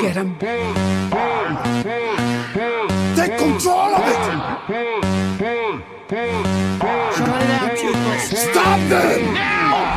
Get him. Take control of it. Shut it out, Toothless. Stop them. Now.